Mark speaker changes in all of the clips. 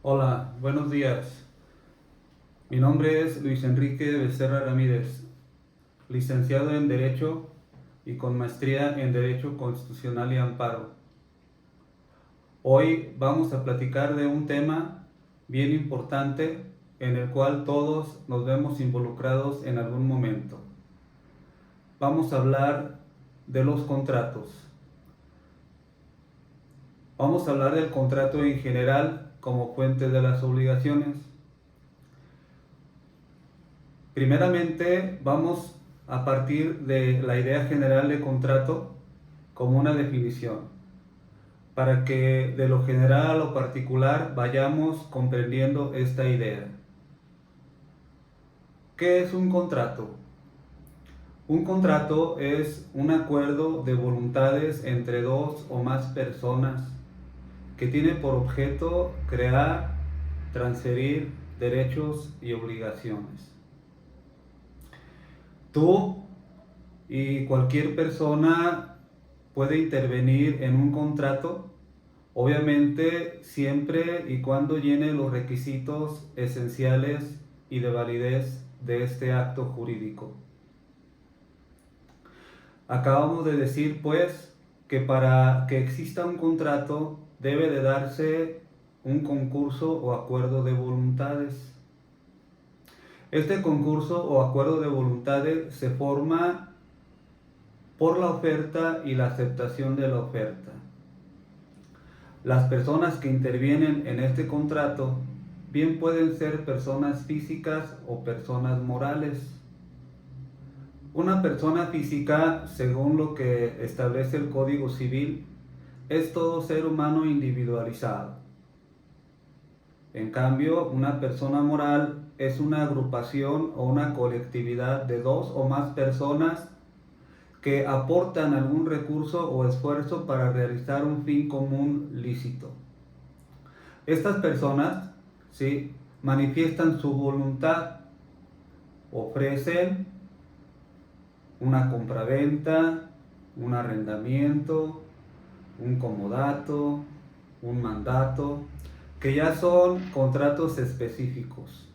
Speaker 1: Hola, buenos días. Mi nombre es Luis Enrique Becerra Ramírez, licenciado en Derecho y con maestría en Derecho Constitucional y Amparo. Hoy vamos a platicar de un tema bien importante en el cual todos nos vemos involucrados en algún momento. Vamos a hablar de los contratos. Vamos a hablar del contrato en general como fuente de las obligaciones. Primeramente, vamos a partir de la idea general de contrato como una definición, para que de lo general a lo particular vayamos comprendiendo esta idea. ¿Qué es un contrato? Un contrato es un acuerdo de voluntades entre dos o más personas que tiene por objeto crear, transferir derechos y obligaciones. Tú y cualquier persona puede intervenir en un contrato, obviamente siempre y cuando llene los requisitos esenciales y de validez de este acto jurídico. Acabamos de decir pues que para que exista un contrato debe de darse un concurso o acuerdo de voluntades. Este concurso o acuerdo de voluntades se forma por la oferta y la aceptación de la oferta. Las personas que intervienen en este contrato bien pueden ser personas físicas o personas morales. Una persona física, según lo que establece el Código Civil, es todo ser humano individualizado. En cambio, una persona moral es una agrupación o una colectividad de dos o más personas que aportan algún recurso o esfuerzo para realizar un fin común lícito. Estas personas, ¿sí?, manifiestan su voluntad, ofrecen una compraventa, un arrendamiento, un comodato, un mandato, que ya son contratos específicos.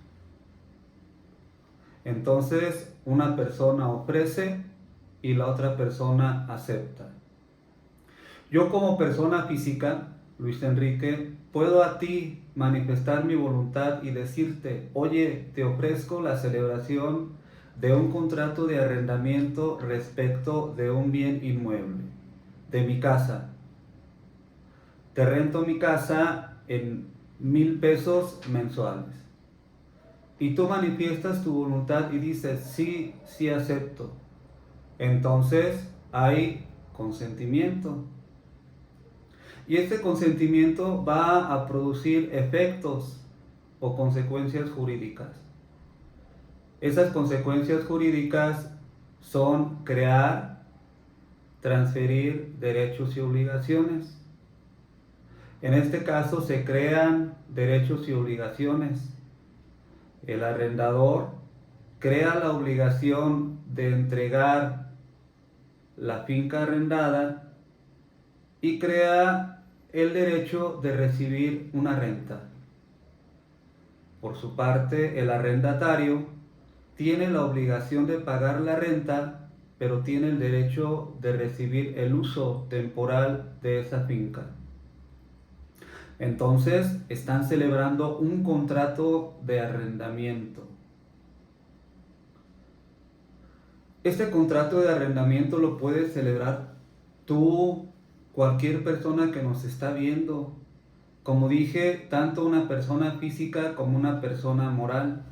Speaker 1: Entonces, una persona ofrece y la otra persona acepta. Yo como persona física, Luis Enrique, puedo a ti manifestar mi voluntad y decirte, oye, te ofrezco la celebración de un contrato de arrendamiento respecto de un bien inmueble, de mi casa. Te rento mi casa en 1,000 pesos mensuales. Y tú manifiestas tu voluntad y dices, sí, sí acepto. Entonces hay consentimiento. Y este consentimiento va a producir efectos o consecuencias jurídicas. Esas consecuencias jurídicas son crear, transferir derechos y obligaciones. En este caso se crean derechos y obligaciones. El arrendador crea la obligación de entregar la finca arrendada y crea el derecho de recibir una renta. Por su parte, el arrendatario tiene la obligación de pagar la renta, pero tiene el derecho de recibir el uso temporal de esa finca. Entonces, están celebrando un contrato de arrendamiento. Este contrato de arrendamiento lo puedes celebrar tú, cualquier persona que nos está viendo. Como dije, tanto una persona física como una persona moral.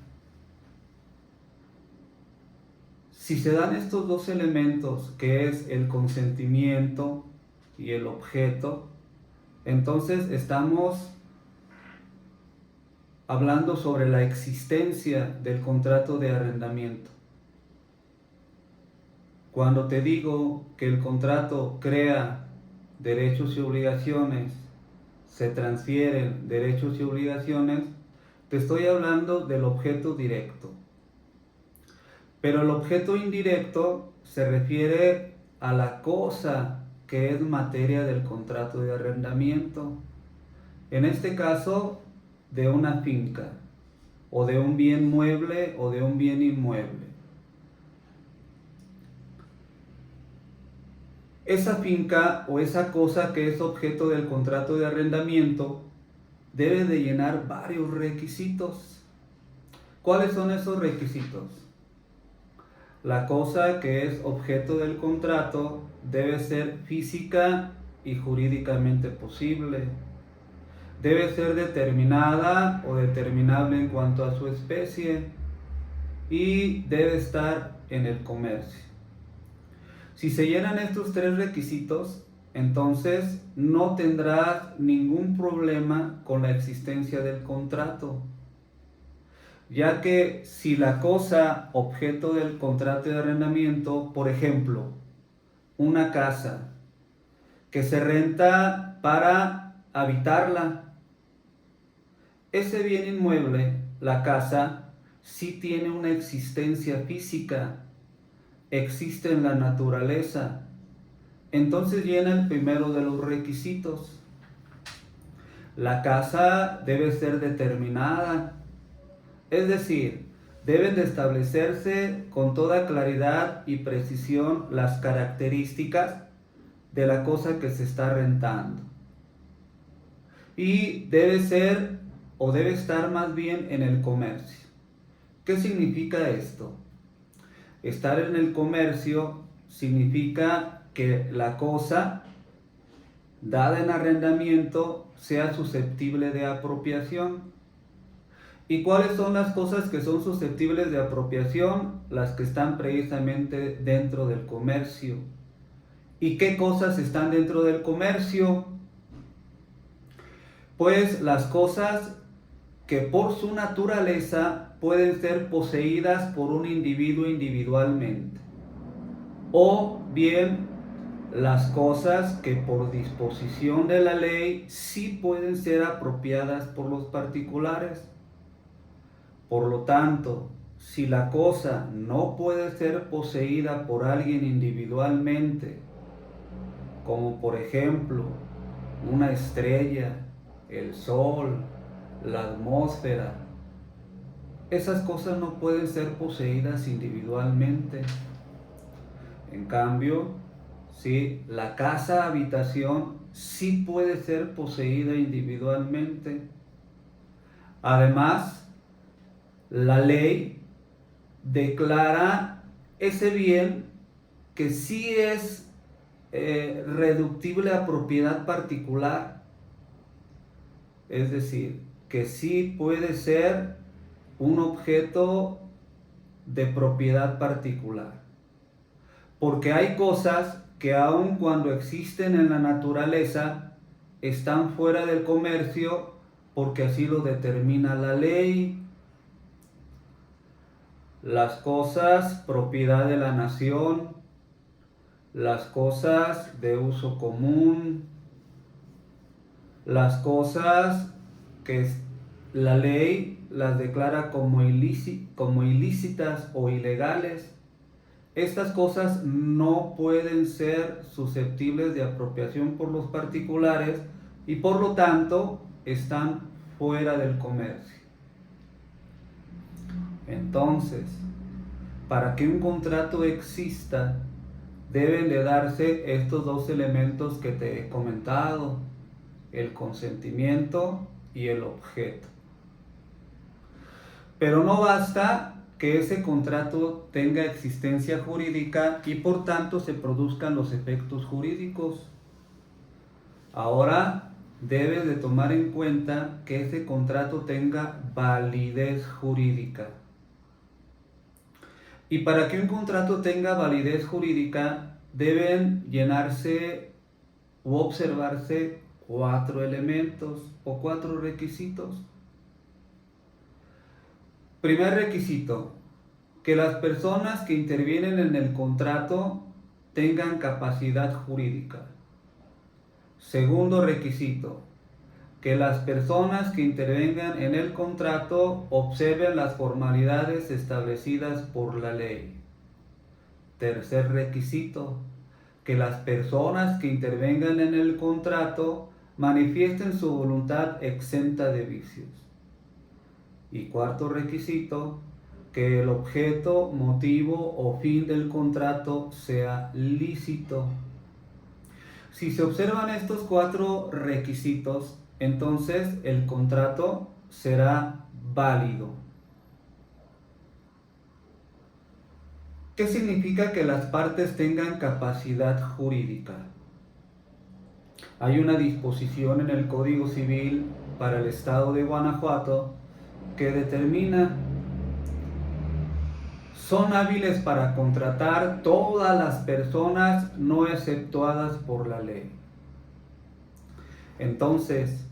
Speaker 1: Si se dan estos dos elementos, que es el consentimiento y el objeto, entonces estamos hablando sobre la existencia del contrato de arrendamiento. Cuando te digo que el contrato crea derechos y obligaciones, se transfieren derechos y obligaciones, te estoy hablando del objeto directo. Pero el objeto indirecto se refiere a la cosa que es materia del contrato de arrendamiento. En este caso, de una finca, o de un bien mueble o de un bien inmueble. Esa finca o esa cosa que es objeto del contrato de arrendamiento debe de llenar varios requisitos. ¿Cuáles son esos requisitos? La cosa que es objeto del contrato debe ser física y jurídicamente posible. Debe ser determinada o determinable en cuanto a su especie y debe estar en el comercio. Si se llenan estos tres requisitos, entonces no tendrás ningún problema con la existencia del contrato, ya que si la cosa objeto del contrato de arrendamiento, por ejemplo, una casa que se renta para habitarla, ese bien inmueble, la casa, sí tiene una existencia física, existe en la naturaleza, entonces llena el primero de los requisitos. La casa debe ser determinada, es decir, deben de establecerse con toda claridad y precisión las características de la cosa que se está rentando. Y debe ser o debe estar más bien en el comercio. ¿Qué significa esto? Estar en el comercio significa que la cosa dada en arrendamiento sea susceptible de apropiación. ¿Y cuáles son las cosas que son susceptibles de apropiación? Las que están precisamente dentro del comercio. ¿Y qué cosas están dentro del comercio? Pues las cosas que por su naturaleza pueden ser poseídas por un individuo individualmente, o bien las cosas que por disposición de la ley sí pueden ser apropiadas por los particulares. Por lo tanto, si la cosa no puede ser poseída por alguien individualmente, como por ejemplo una estrella, el sol, la atmósfera, esas cosas no pueden ser poseídas individualmente. En cambio, sí, la casa habitación sí puede ser poseída individualmente. Además, la ley declara ese bien que sí es reductible a propiedad particular, es decir, que sí puede ser un objeto de propiedad particular, porque hay cosas que aun cuando existen en la naturaleza están fuera del comercio porque así lo determina la ley. Las cosas propiedad de la nación, las cosas de uso común, las cosas que la ley las declara como ilícitas o ilegales, estas cosas no pueden ser susceptibles de apropiación por los particulares y por lo tanto están fuera del comercio. Entonces, para que un contrato exista, deben de darse estos dos elementos que te he comentado: el consentimiento y el objeto. Pero no basta que ese contrato tenga existencia jurídica y por tanto se produzcan los efectos jurídicos. Ahora debes de tomar en cuenta que ese contrato tenga validez jurídica. Y para que un contrato tenga validez jurídica deben llenarse u observarse 4 elementos o 4 requisitos. Primer requisito: que las personas que intervienen en el contrato tengan capacidad jurídica. Segundo requisito: que las personas que intervengan en el contrato observen las formalidades establecidas por la ley. Tercer requisito: que las personas que intervengan en el contrato manifiesten su voluntad exenta de vicios. Y cuarto requisito, que el objeto, motivo o fin del contrato sea lícito. Si se observan estos 4 requisitos, entonces el contrato será válido. ¿Qué significa que las partes tengan capacidad jurídica? Hay una disposición en el Código Civil para el Estado de Guanajuato que determina: son hábiles para contratar todas las personas no exceptuadas por la ley. Entonces,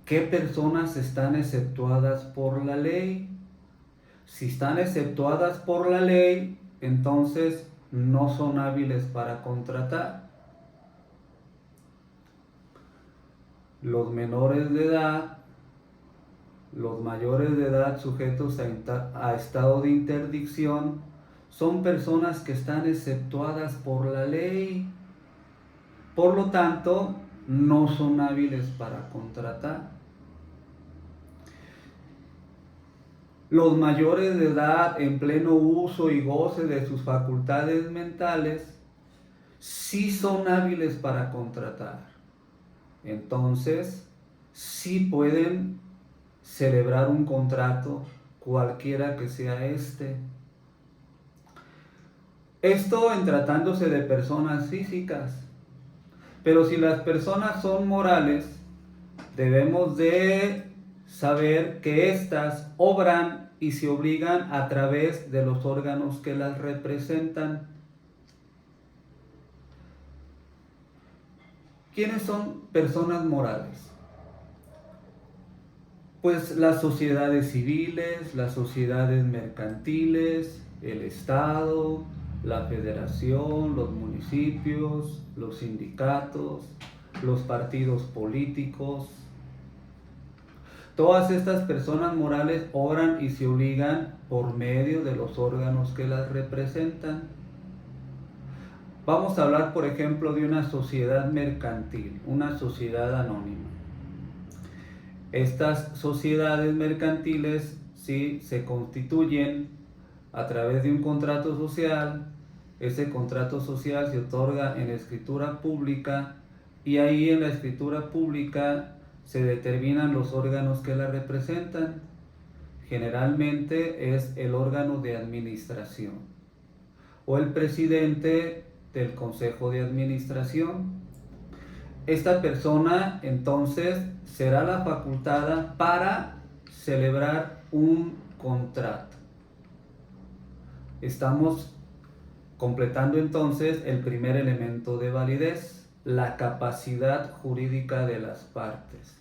Speaker 1: ¿qué personas están exceptuadas por la ley? Si están exceptuadas por la ley, entonces no son hábiles para contratar. Los menores de edad, los mayores de edad sujetos a estado de interdicción, son personas que están exceptuadas por la ley. Por lo tanto, no son hábiles para contratar. Los mayores de edad en pleno uso y goce de sus facultades mentales sí son hábiles para contratar. Entonces, sí pueden celebrar un contrato, cualquiera que sea este. Esto en tratándose de personas físicas. Pero si las personas son morales, debemos de saber que éstas obran y se obligan a través de los órganos que las representan. ¿Quiénes son personas morales? Pues las sociedades civiles, las sociedades mercantiles, el Estado, la federación, los municipios, los sindicatos, los partidos políticos. Todas estas personas morales obran y se obligan por medio de los órganos que las representan. Vamos a hablar, por ejemplo, de una sociedad mercantil, una sociedad anónima. Estas sociedades mercantiles sí se constituyen a través de un contrato social. Ese contrato social se otorga en escritura pública y ahí en la escritura pública se determinan los órganos que la representan. Generalmente es el órgano de administración o el presidente del consejo de administración. Esta persona entonces será la facultada para celebrar un contrato. Estamos completando entonces el primer elemento de validez, la capacidad jurídica de las partes.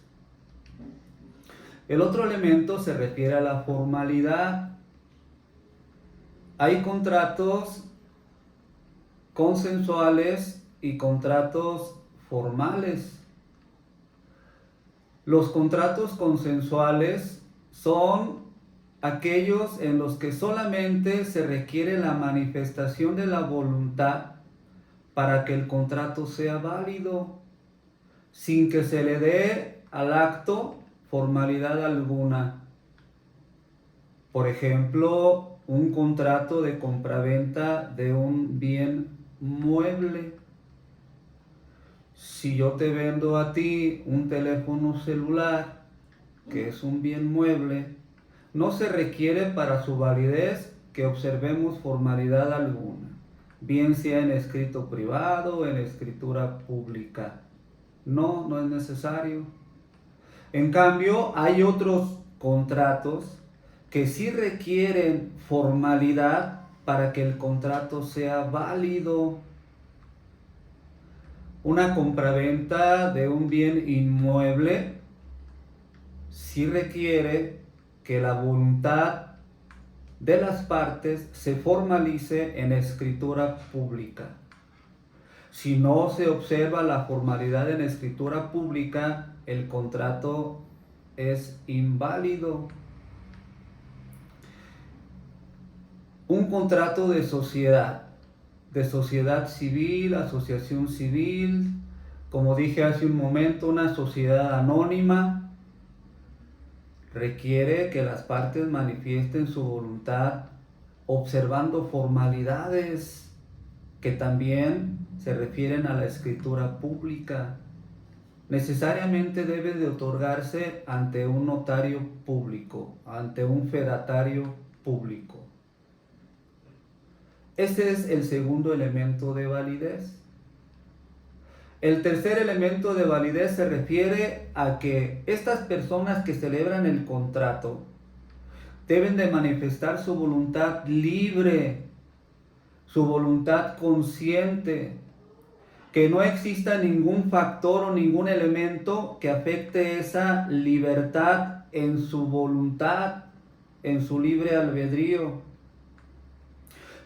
Speaker 1: El otro elemento se refiere a la formalidad. Hay contratos consensuales y contratos formales. Los contratos consensuales son aquellos en los que solamente se requiere la manifestación de la voluntad para que el contrato sea válido, sin que se le dé al acto formalidad alguna. Por ejemplo, un contrato de compraventa de un bien mueble. Si yo te vendo a ti un teléfono celular, que es un bien mueble, no se requiere para su validez que observemos formalidad alguna, bien sea en escrito privado o en escritura pública. No es necesario. En cambio, hay otros contratos que sí requieren formalidad para que el contrato sea válido. Una compraventa de un bien inmueble sí requiere que la voluntad de las partes se formalice en escritura pública. Si no se observa la formalidad en escritura pública, el contrato es inválido. Un contrato de sociedad civil, asociación civil, como dije hace un momento, una sociedad anónima. requiere que las partes manifiesten su voluntad observando formalidades que también se refieren a la escritura pública. Necesariamente debe de otorgarse ante un notario público, ante un fedatario público. Este es el segundo elemento de validez. El tercer elemento de validez se refiere a que estas personas que celebran el contrato deben de manifestar su voluntad libre, su voluntad consciente, que no exista ningún factor o ningún elemento que afecte esa libertad en su voluntad, en su libre albedrío.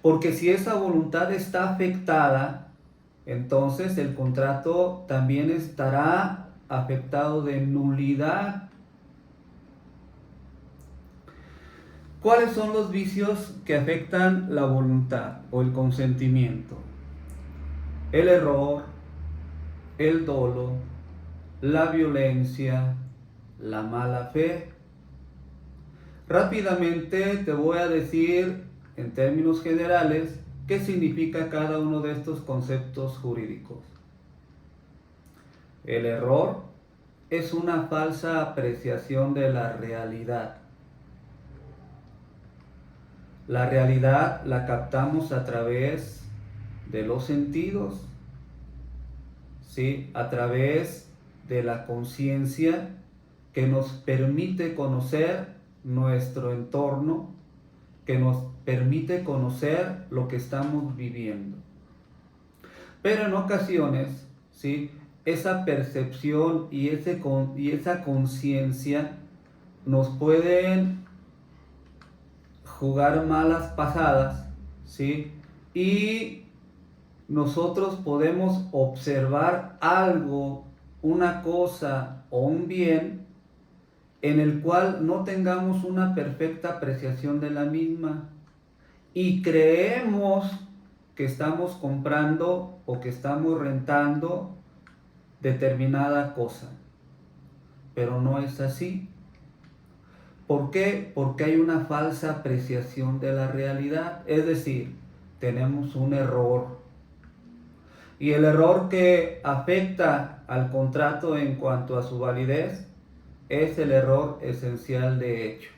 Speaker 1: Porque si esa voluntad está afectada, entonces el contrato también estará afectado de nulidad. ¿Cuáles son los vicios que afectan la voluntad o el consentimiento? El error, el dolo, la violencia, la mala fe. Rápidamente te voy a decir en términos generales qué significa cada uno de estos conceptos jurídicos. El error es una falsa apreciación de la realidad. La realidad la captamos a través de los sentidos, ¿sí? A través de la conciencia que nos permite conocer nuestro entorno, que nos permite conocer lo que estamos viviendo. Pero en ocasiones, ¿sí?, esa percepción y esa conciencia nos pueden jugar malas pasadas, ¿sí? Y nosotros podemos observar algo, una cosa o un bien en el cual no tengamos una perfecta apreciación de la misma y creemos que estamos comprando o que estamos rentando determinada cosa, pero no es así. ¿Por qué? Porque hay una falsa apreciación de la realidad, es decir, tenemos un error. Y el error que afecta al contrato en cuanto a su validez es el error esencial de hecho.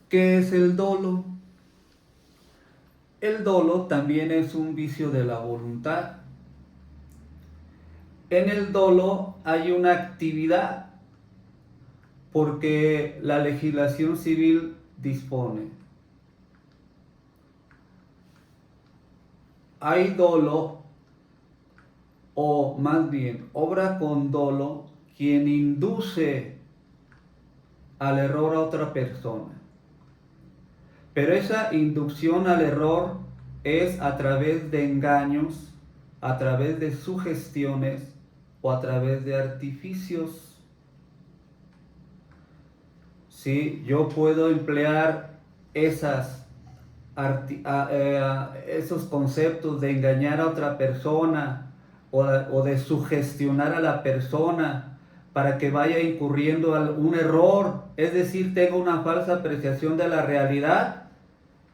Speaker 1: ¿Qué es el dolo? El dolo también es un vicio de la voluntad. En el dolo hay una actividad porque la legislación civil dispone. Hay dolo, o más bien, obra con dolo quien induce al error a otra persona. Pero esa inducción al error es a través de engaños, a través de sugestiones o a través de artificios. ¿Sí? Yo puedo emplear esos conceptos de engañar a otra persona o de sugestionar a la persona para que vaya incurriendo un error, es decir, tenga una falsa apreciación de la realidad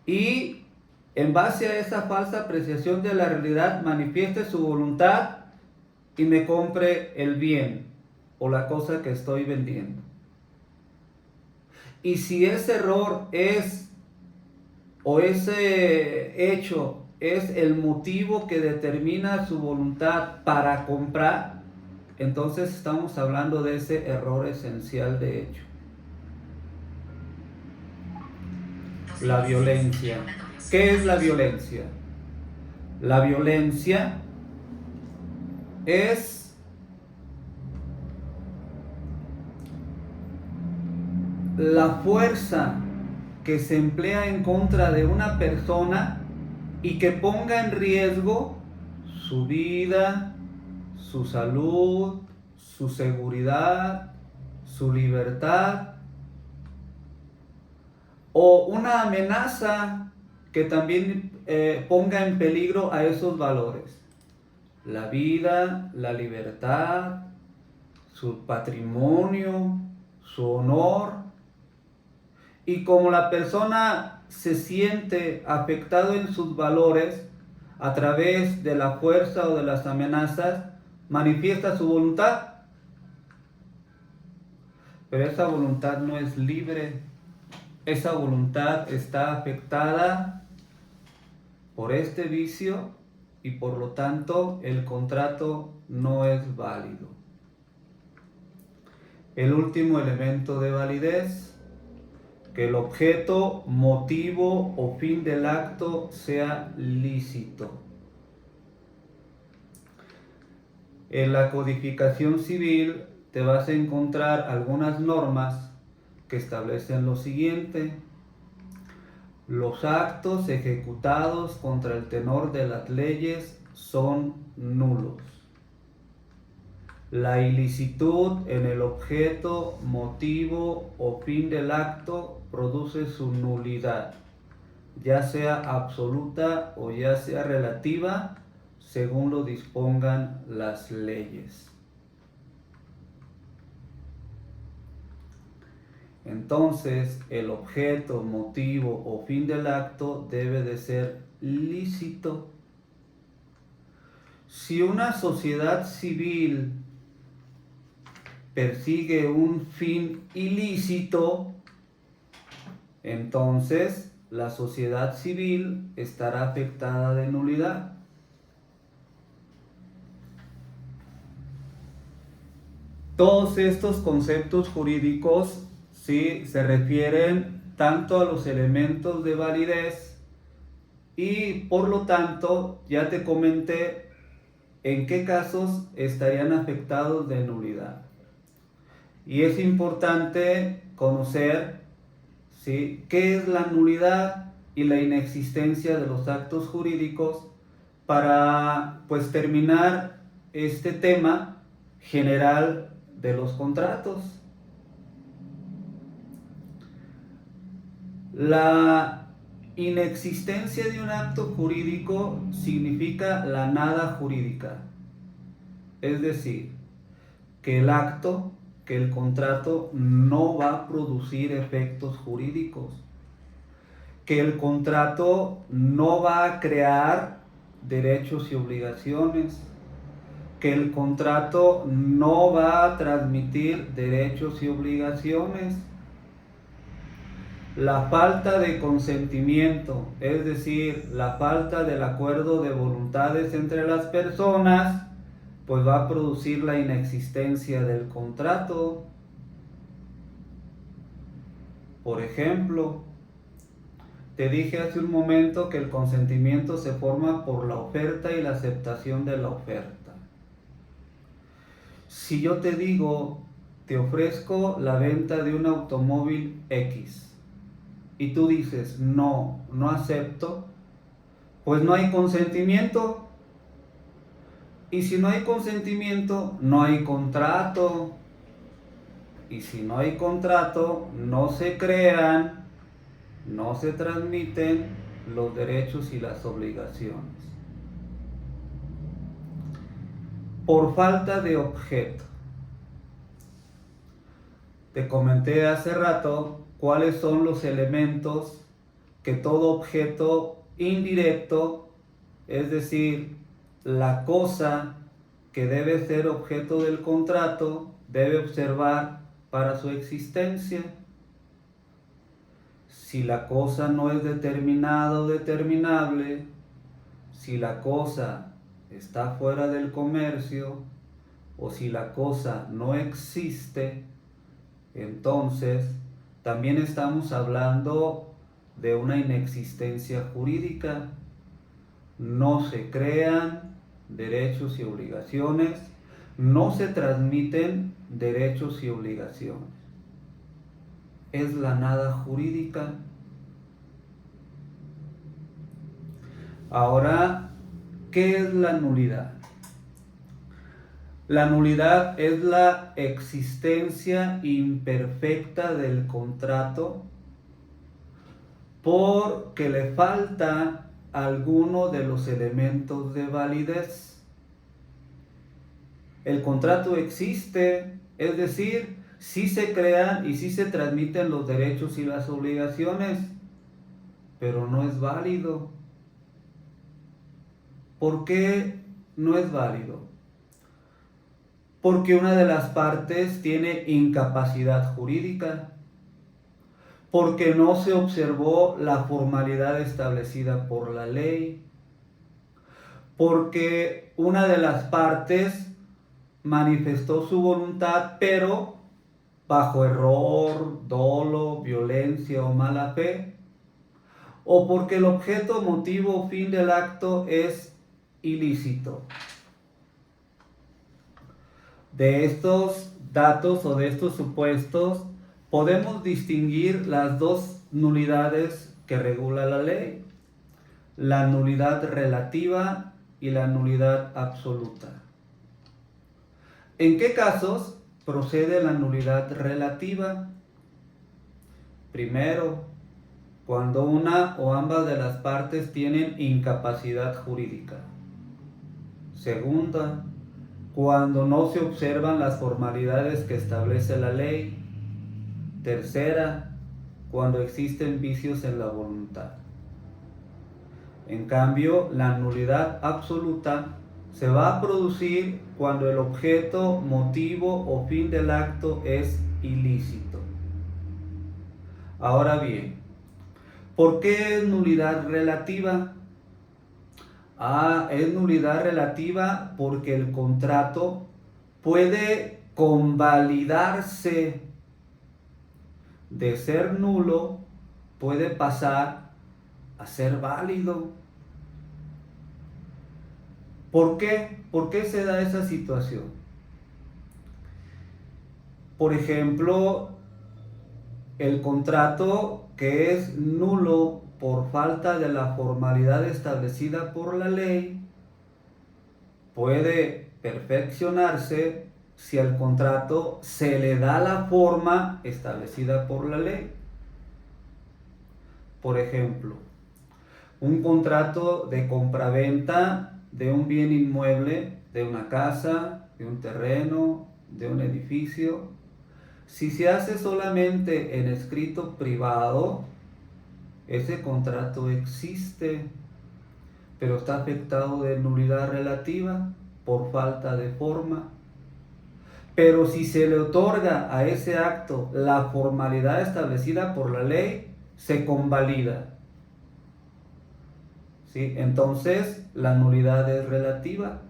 Speaker 1: y en base a esa falsa apreciación de la realidad manifieste su voluntad y me compre el bien o la cosa que estoy vendiendo. Y si ese error o ese hecho es el motivo que determina su voluntad para comprar, entonces estamos hablando de ese error esencial de hecho. La violencia. ¿Qué es la violencia? La violencia es la fuerza que se emplea en contra de una persona y que ponga en riesgo su vida, su salud, su seguridad, su libertad, o una amenaza que también ponga en peligro a esos valores. la vida, la libertad, su patrimonio, su honor. Y como la persona se siente afectado en sus valores a través de la fuerza o de las amenazas, manifiesta su voluntad. Pero esa voluntad no es libre. Esa voluntad está afectada por este vicio y por lo tanto el contrato no es válido. El último elemento de validez, que el objeto, motivo o fin del acto sea lícito. En la codificación civil te vas a encontrar algunas normas que establecen lo siguiente: los actos ejecutados contra el tenor de las leyes son nulos. La ilicitud en el objeto, motivo o fin del acto produce su nulidad, ya sea absoluta o ya sea relativa, según lo dispongan las leyes. Entonces, el objeto, motivo o fin del acto debe de ser lícito. Si una sociedad civil persigue un fin ilícito, entonces la sociedad civil estará afectada de nulidad. Todos estos conceptos jurídicos sí se refieren tanto a los elementos de validez y por lo tanto ya te comenté en qué casos estarían afectados de nulidad. Y es importante conocer, ¿sí?, qué es la nulidad y la inexistencia de los actos jurídicos para pues terminar este tema general de los contratos. La inexistencia de un acto jurídico significa la nada jurídica, es decir, que el acto, que el contrato no va a producir efectos jurídicos, que el contrato no va a crear derechos y obligaciones, que el contrato no va a transmitir derechos y obligaciones. La falta de consentimiento, es decir, la falta del acuerdo de voluntades entre las personas, pues va a producir la inexistencia del contrato. Por ejemplo, te dije hace un momento que el consentimiento se forma por la oferta y la aceptación de la oferta. Si yo te digo, te ofrezco la venta de un automóvil X, y tú dices, no acepto, pues no hay consentimiento. Y si no hay consentimiento, no hay contrato. Y si no hay contrato, no se crean, no se transmiten los derechos y las obligaciones. Por falta de objeto. Te comenté hace rato cuáles son los elementos que todo objeto indirecto, es decir, la cosa que debe ser objeto del contrato, debe observar para su existencia. Si la cosa no es determinada o determinable, si la cosa está fuera del comercio o si la cosa no existe, entonces también estamos hablando de una inexistencia jurídica. No se crean derechos y obligaciones, no se transmiten derechos y obligaciones. Es la nada jurídica. Ahora, ¿qué es la nulidad? La nulidad es la existencia imperfecta del contrato porque le falta alguno de los elementos de validez. El contrato existe, es decir, sí se crean y sí se transmiten los derechos y las obligaciones, pero no es válido. ¿Por qué no es válido? Porque una de las partes tiene incapacidad jurídica, porque no se observó la formalidad establecida por la ley, porque una de las partes manifestó su voluntad, pero bajo error, dolo, violencia o mala fe, o porque el objeto, motivo o fin del acto es ilícito. De estos datos o de estos supuestos podemos distinguir las dos nulidades que regula la ley: la nulidad relativa y la nulidad absoluta. ¿En qué casos procede la nulidad relativa? Primero, cuando una o ambas de las partes tienen incapacidad jurídica. Segunda, cuando no se observan las formalidades que establece la ley. Tercera, cuando existen vicios en la voluntad. En cambio, la nulidad absoluta se va a producir cuando el objeto, motivo o fin del acto es ilícito. Ahora bien, ¿por qué es nulidad relativa? Es nulidad relativa porque el contrato puede convalidarse. De ser nulo puede pasar a ser válido. ¿Por qué? ¿Por qué se da esa situación? Por ejemplo, el contrato que es nulo por falta de la formalidad establecida por la ley puede perfeccionarse si al contrato se le da la forma establecida por la ley. Por ejemplo, un contrato de compraventa de un bien inmueble, de una casa, de un terreno, de un edificio. Si se hace solamente en escrito privado, ese contrato existe, pero está afectado de nulidad relativa por falta de forma. Pero si se le otorga a ese acto la formalidad establecida por la ley, se convalida. ¿Sí? Entonces, la nulidad es relativa.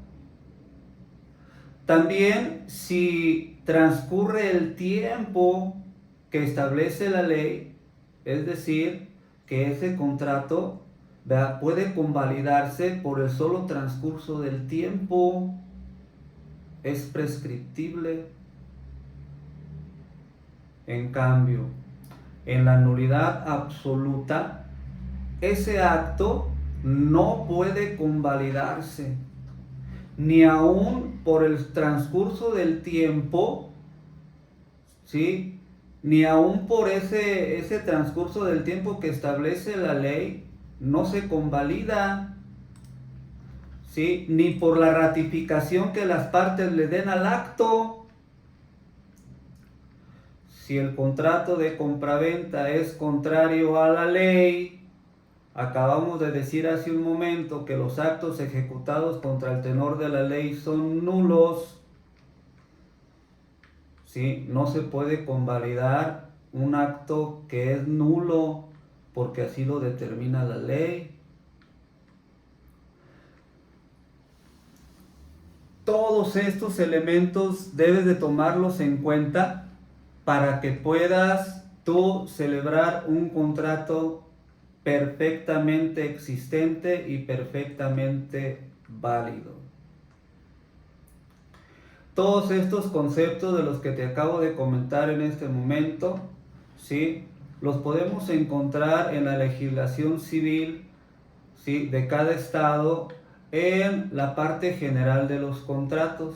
Speaker 1: También, si transcurre el tiempo que establece la ley, es decir, que ese contrato puede convalidarse por el solo transcurso del tiempo, es prescriptible. En cambio, en la nulidad absoluta, ese acto no puede convalidarse, ni aún por el transcurso del tiempo, ¿sí? Ni aún por ese transcurso del tiempo que establece la ley, no se convalida, ¿sí? Ni por la ratificación que las partes le den al acto. Si el contrato de compraventa es contrario a la ley, acabamos de decir hace un momento que los actos ejecutados contra el tenor de la ley son nulos. ¿Sí? No se puede convalidar un acto que es nulo porque así lo determina la ley. Todos estos elementos debes de tomarlos en cuenta para que puedas tú celebrar un contrato perfectamente existente y perfectamente válido. Todos estos conceptos de los que te acabo de comentar en este momento, ¿sí?, los podemos encontrar en la legislación civil, ¿sí?, de cada estado, en la parte general de los contratos.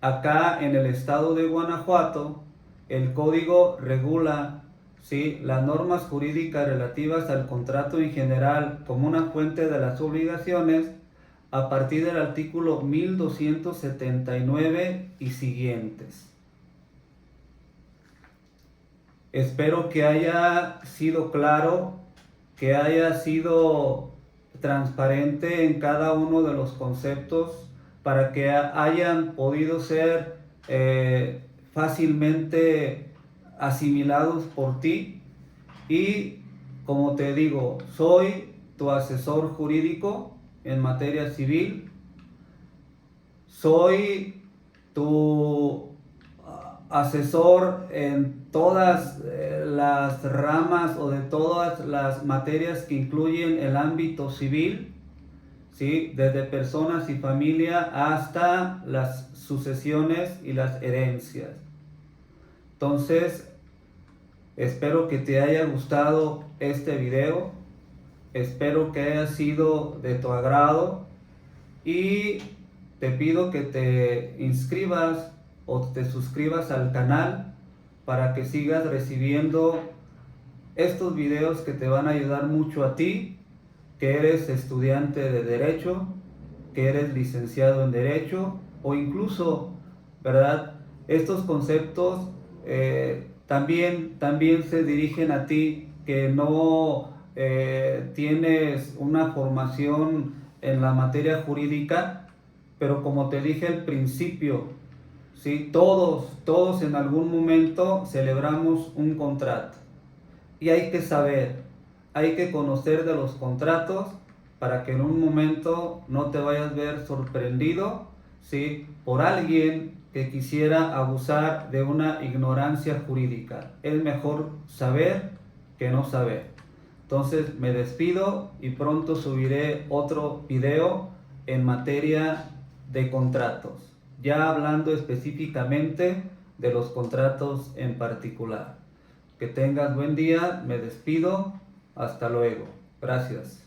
Speaker 1: Acá en el estado de Guanajuato, el código regula, ¿sí?, las normas jurídicas relativas al contrato en general como una fuente de las obligaciones, a partir del artículo 1279 y siguientes. Espero que haya sido claro, que haya sido transparente en cada uno de los conceptos para que hayan podido ser fácilmente asimilados por ti. Y como te digo, soy tu asesor jurídico en materia civil, soy tu asesor en todas las ramas o de todas las materias que incluyen el ámbito civil, ¿sí? Desde personas y familia hasta las sucesiones y las herencias. Entonces, espero que te haya gustado este video, espero que haya sido de tu agrado y te pido que te inscribas o te suscribas al canal para que sigas recibiendo estos videos que te van a ayudar mucho a ti, que eres estudiante de Derecho, que eres licenciado en Derecho o incluso, ¿verdad? Estos conceptos también se dirigen a ti que no tienes una formación en la materia jurídica, pero como te dije al principio, ¿sí? Todos en algún momento celebramos un contrato y hay que saber, hay que conocer de los contratos para que en un momento no te vayas a ver sorprendido, ¿sí? Por alguien que quisiera abusar de una ignorancia jurídica. Es mejor saber que no saber. Entonces me despido y pronto subiré otro video en materia de contratos, ya hablando específicamente de los contratos en particular. Que tengas buen día, me despido, hasta luego, gracias.